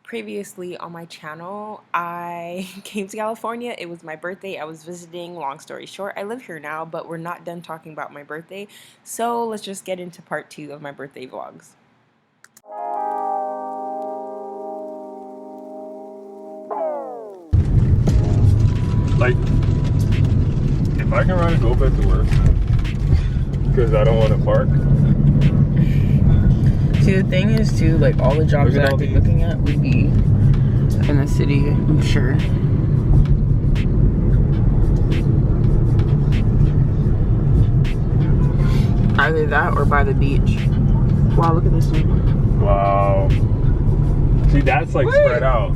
Previously on my channel, I came to California. It was my birthday. I was visiting. Long story short, I live here now, but we're not done talking about my birthday. So let's just get into part 2 of my birthday vlogs. Like, if I can ride a GoPro to work, because I don't want to park. See, the thing is too, like all the jobs that I'd be looking at would be in the city, I'm sure. Either that or by the beach. Wow, look at this one. Wow. See, that's like spread out.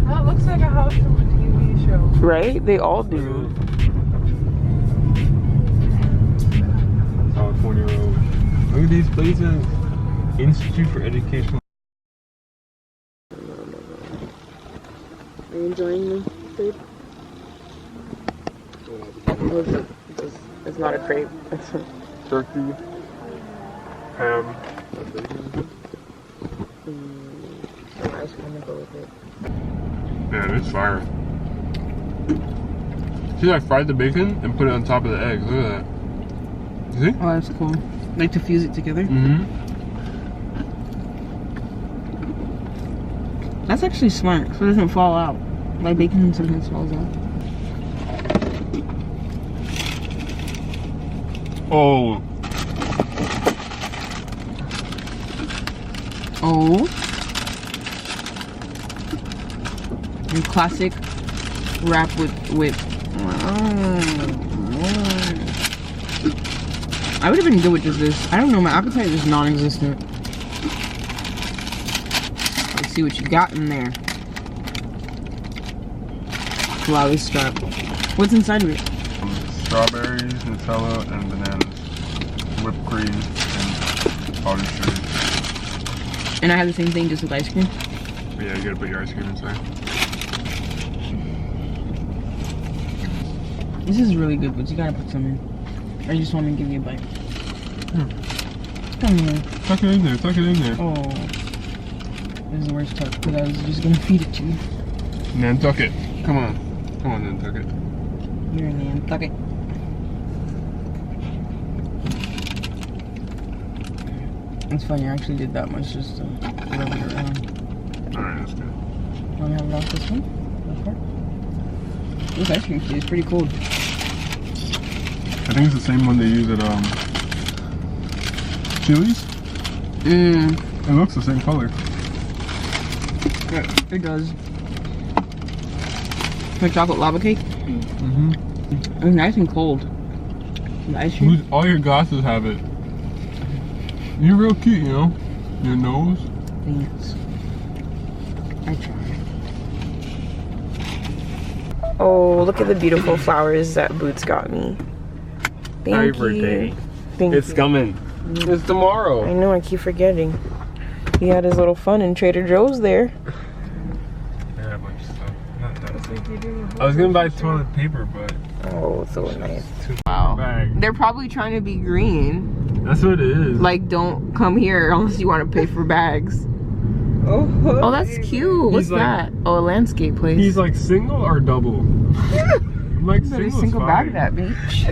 That looks like a house from a TV show. Right? They all do. California Road. Look at these places. Institute for Education. Are you enjoying the crepe? It's not a crepe. Turkey. Ham. Ice cream to go with it. Man, it's fire. See, I fried the bacon and put it on top of the eggs. Look at that. You see? Oh, that's cool. Like to fuse it together? Mm-hmm. That's actually smart, so it doesn't fall out. Like bacon sometimes falls out. Oh. Oh. Your classic wrap with I would have been good with just this. I don't know, my appetite is non-existent. Let's see what you got in there. Wow, this strap. What's inside of it? Strawberries, Nutella, and bananas. Whipped cream and powdered sugar. And I have the same thing just with ice cream? Yeah, you gotta put your ice cream inside. This is really good, but you gotta put some in. Or you just want me to give you a bite? Come here. Tuck it in there, tuck it in there. Oh. This is the worst tuck, because I was just gonna feed it to you. Nantucket. Come on. Come on, Nantucket. You're in Nantucket. It's funny, I actually did that much just to rub it around. Alright, that's good. Want to have it off this one? This ice cream is pretty cold. I think it's the same one they use at Chili's. It looks the same color. Yeah, it does. Like chocolate lava cake? Mm-hmm. It's nice and cold. The ice cream. All your glasses have it. You're real cute, you know? Your nose. Thanks. I try. Oh, look at the beautiful flowers that Boots got me. Thank you. Thank It's you. coming. It's tomorrow. I know, I keep forgetting. He had his little fun in Trader Joe's there. Yeah, a bunch of stuff. Not that. I was gonna buy toilet paper, but Oh, so nice. Wow. Bag. They're probably trying to be green. That's what it is. Like, don't come here unless you want to pay for bags. Oh, that's cute. What's like, that? Oh, a landscape place. He's like single or double? I'm like single bag that bitch.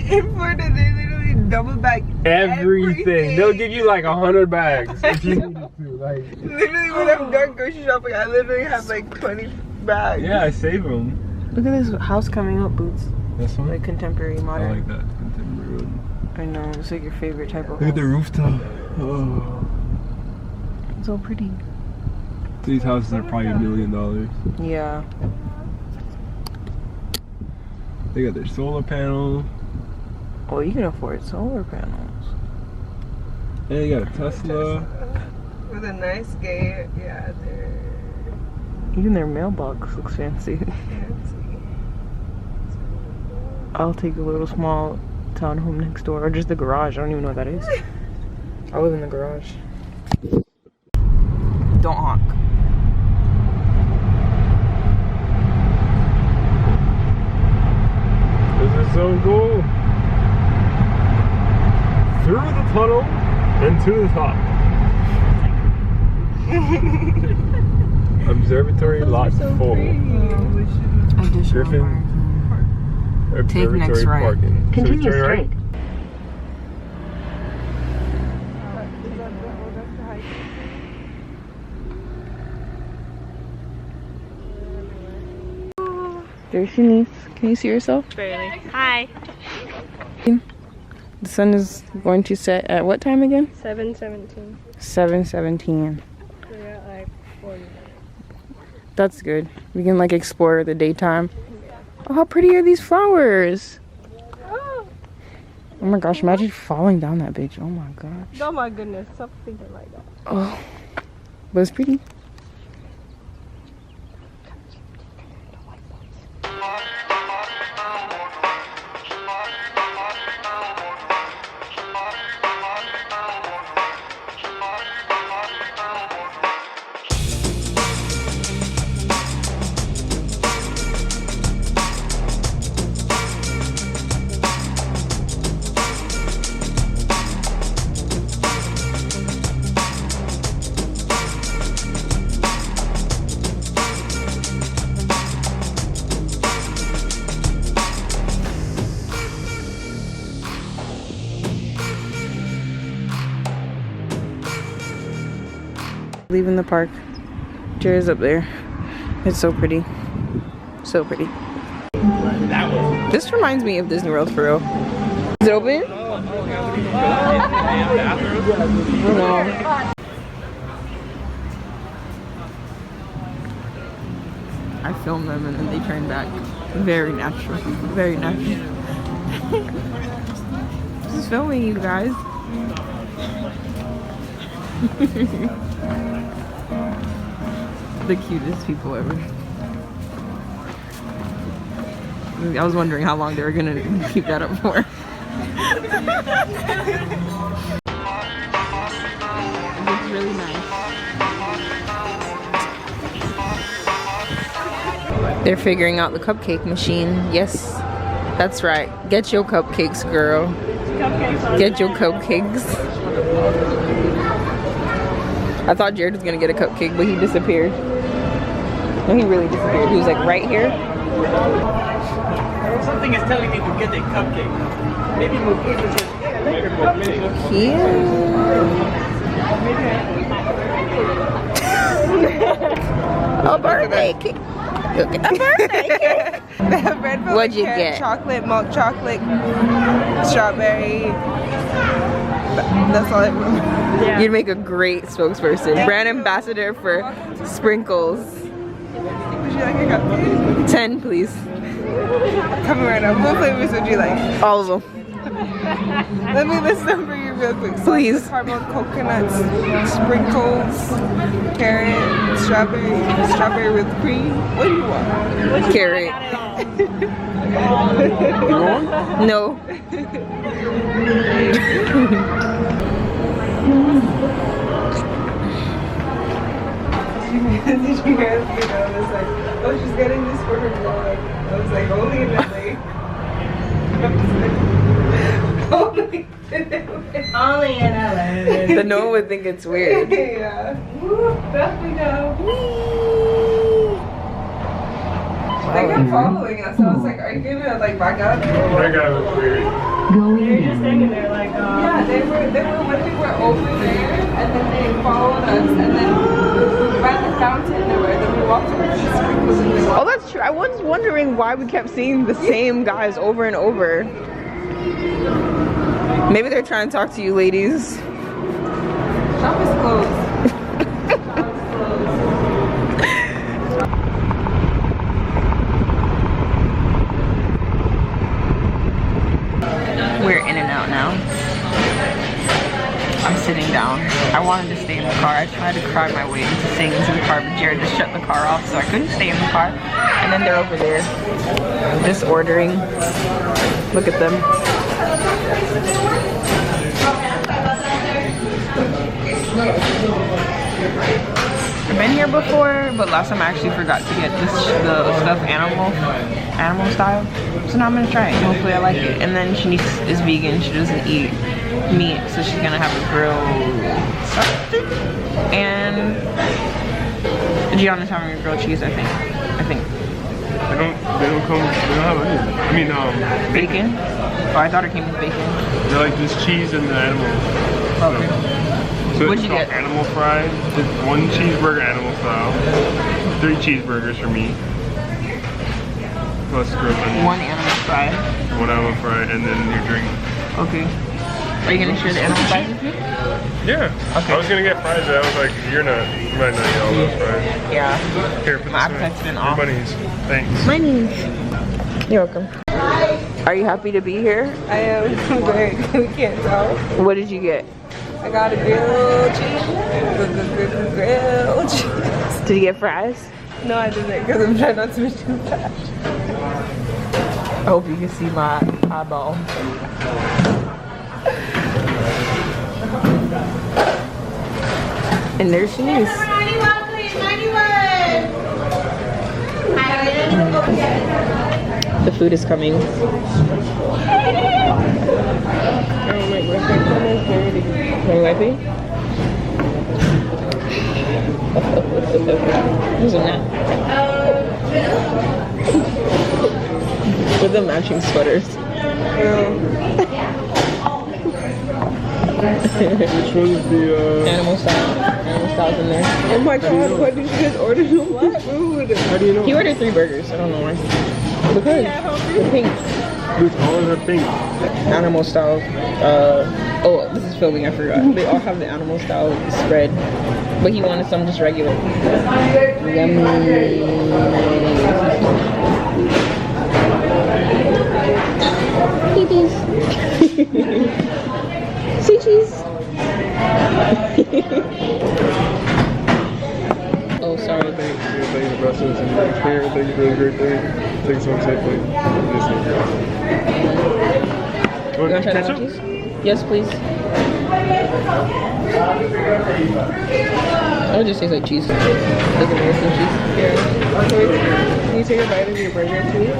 In Florida, they literally double bag Everything. They'll give you like 100 bags if you need to. Like, literally, when I'm done grocery shopping, I literally have like 20 bags. yeah, I save them. Look at this house coming up, Boots. This one? Like contemporary, I modern. like that. Contemporary one. I know, it's like your favorite type of Look at the home. rooftop. Oh. It's so pretty. These houses are probably $1 million. Yeah. They got their solar panel. Oh, you can afford solar panels. And they got a Tesla. With a nice gate. Yeah, they're Even their mailbox looks fancy. fancy. I'll take a little small townhome next door, or just the garage. I don't even know what that is. I live in the garage. Don't honk. This is so cool. Through the tunnel and to the top. Observatory lot full. Additional Griffin. Take next Observatory right. parking. So we turn right? There she is. Can you see yourself? Barely. Hi. The sun is going to set at what time again? 7:17. 7:17. We got like 40 minutes. That's good. We can like explore the daytime. Oh, how pretty are these flowers? Oh my gosh, imagine falling down that bitch. Oh my gosh. Oh my goodness, stop thinking like that. Oh, but it's pretty. Leaving the park. Jared's up there. It's so pretty. So pretty. This reminds me of Disney World for real. Is it open? No. I filmed them and then they turned back. Very natural. Very natural. Just filming you guys. The cutest people ever. I was wondering how long they were gonna keep that up for. It looks really nice. They're figuring out the cupcake machine. Yes, that's right. Get your cupcakes, girl. Get your cupcakes. I thought Jared was gonna get a cupcake, but he disappeared. No, he really disappeared. He was like right here. Something is telling me to get a cupcake. Maybe we'll put it Cute. A birthday cake. Look at the birthday cake. They have red velvet What'd you cake, get? chocolate, milk chocolate, strawberry. That's all I remember. Yeah. You'd make a great spokesperson. Brand ambassador for Sprinkles. Would you like a cupcake? 10, please. Coming right up. What flavors would you like? All of them. Let me list them for you real quick. Please. Caramel coconuts, sprinkles, carrot, strawberry with cream. What do you want? Carrot. No. Did you guys, I was like, oh, she's getting this for her vlog. I was like, only in LA. Only in LA. The no one would think it's weird. Yeah. Definitely go. They kept following us. So I was like, are you gonna like back out? That guy was weird. They're just standing there like, yeah, they were when we were over there, and then they followed us, and then by the fountain, and then we walked over to the sprinkles. Oh, that's true. I was wondering why we kept seeing the same guys over and over. Maybe they're trying to talk to you ladies. Shop is closed. We're in and out now. I'm sitting down. I wanted to stay in the car. I tried to cry my way into staying into the car, but Jared just shut the car off, so I couldn't stay in the car. And then they're over there, just ordering. Look at them. I've been here before, but last time I actually forgot to get the stuffed animal style. So now I'm gonna try it. Hopefully I like it. And then Shanice is vegan. She doesn't eat meat, so she's gonna have a grilled something. And Gianna's having a grilled cheese, I think. They don't have onions. I mean, Bacon? Oh, I thought it came with bacon. they're like just cheese and the animal. Okay. So What'd it's you called get? animal fries. It's 1 cheeseburger animal style. 3 cheeseburgers for me. Plus grilled onions. 1 animal fry. 1 animal fry, and then your drink. Okay. Are you gonna share the animal fries with me? Yeah. Okay. I was gonna get fries, but I was like, you might not get all those fries. Yeah. Here, put My this in. appetite's been Your off. bunnies. Thanks. Money. You're welcome. Are you happy to be here? I am very, we can't tell. What did you get? I got a grilled cheese. Grilled cheese. Did you get fries? No, I didn't because I'm trying not to be too fat. I hope you can see my eyeball. And there she is. The food is coming. Oh my gosh, my phone is dirty. Are you wiping? Who's in that? With the matching sweaters. Which one is the, Animal style. Animal style's in there. Oh my god, what did you guys order? What food? how do you know? He ordered 3 burgers. I don't know why. Because The pink. which colors are pink? Animal style. Oh, this is filming. I forgot. They all have the animal style spread, but he wanted some just regular. Yummy. Babies. See cheese. Oh, sorry. Thank you for the Brussels and the care. Thank you for the great thing. Thanks so safely. You want to try that cheese? Yes, please. Oh, it just tastes like cheese. Doesn't American cheese? Yeah. Can you take a bite of your burger too?